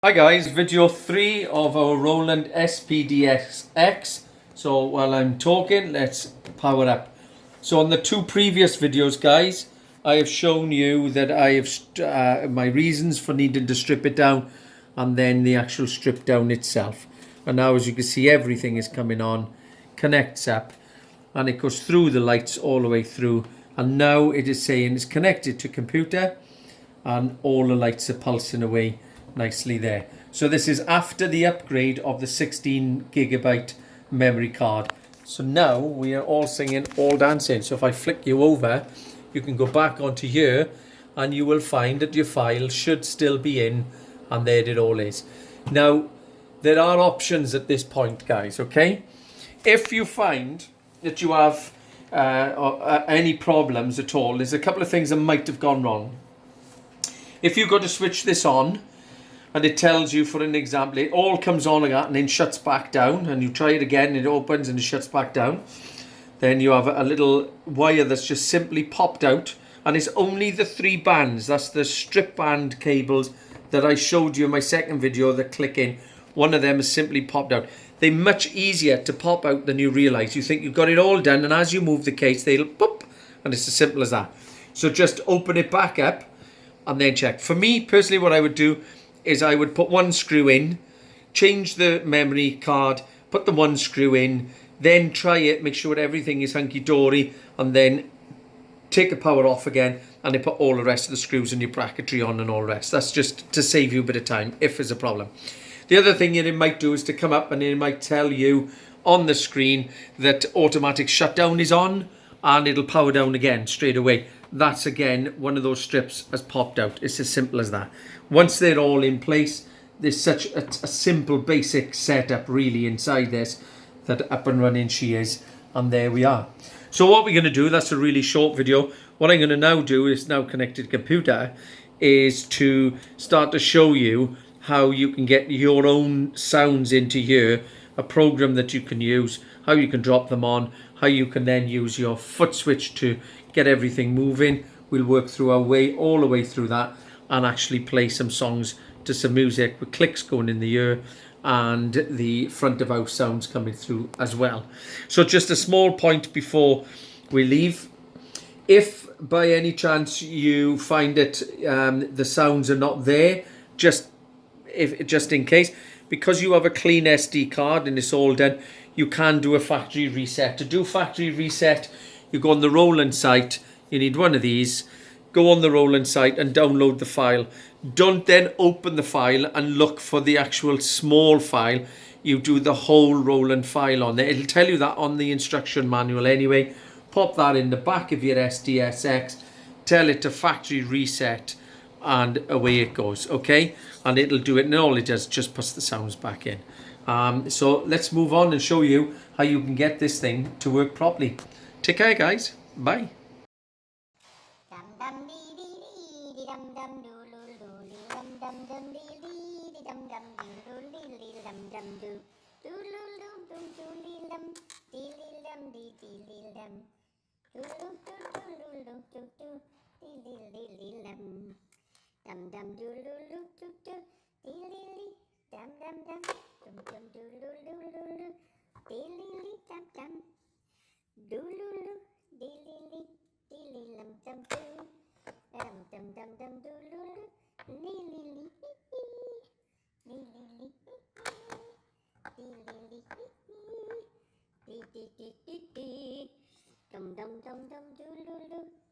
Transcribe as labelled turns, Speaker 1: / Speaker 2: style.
Speaker 1: Hi guys, video 3 of our Roland SPD SX. So while I'm talking, let's power up. So on the two previous videos, guys, I have shown you that I have my reasons for needing to strip it down and then the actual strip down itself. And now as you can see, everything is coming on, connects up, and it goes through the lights all the way through. And now it is saying it's connected to computer and all the lights are pulsing away nicely there. So this is after the upgrade of the 16 gigabyte memory card. So now we are all singing, all dancing. So if I flick you over, you can go back onto here and you will find that your file should still be in, and there it all is. Now there are options at this point, guys, okay? If you find that you have any problems at all, there's a couple of things that might have gone wrong. If you go to switch this on and it tells you, for an example, it all comes on like that and then shuts back down, and you try it again, it opens and it shuts back down, then you have a little wire that's just simply popped out, and it's only the 3 bands, that's the strip band cables that I showed you in my second video that click in. One of them is simply popped out. They're much easier to pop out than you realize. You think you've got it all done, and as you move the case, they'll pop, and it's as simple as that. So just open it back up and then check. For me personally, what I would do is I would put one screw in, change the memory card, put the one screw in, then try it, make sure everything is hunky-dory, and then take the power off again, and then put all the rest of the screws and your bracketry on and all the rest. That's just to save you a bit of time if there's a problem. The other thing it might do is to come up and it might tell you on the screen that automatic shutdown is on, and it'll power down again straight away. That's again, one of those strips has popped out. It's as simple as that. Once they're all in place, there's such a simple basic setup really inside this, that up and running she is, and there we are. So what we're going to do, that's a really short video. What I'm going to now do is, now connected to computer, is to start to show you how you can get your own sounds into here, a program that you can use, how you can drop them on, how you can then use your foot switch to get everything moving. We'll work through our way, all the way through that, and actually play some songs to some music with clicks going in the ear and the front of house sounds coming through as well. So just a small point before we leave. If by any chance you find that the sounds are not there, just in case, because you have a clean SD card and it's all done, you can do a factory reset. To do factory reset, you go on the Roland site, you need one of these, go on the Roland site and download the file. Don't then open the file and look for the actual small file. You do the whole Roland file on there. It'll tell you that on the instruction manual anyway. Pop that in the back of your SDSX, tell it to factory reset, and away it goes, okay? And it'll do it, and all it does just puts the sounds back in. So let's move on and show you how you can get this thing to work properly. Take care, guys. Bye.
Speaker 2: Dum dum dum dum doo doo doo.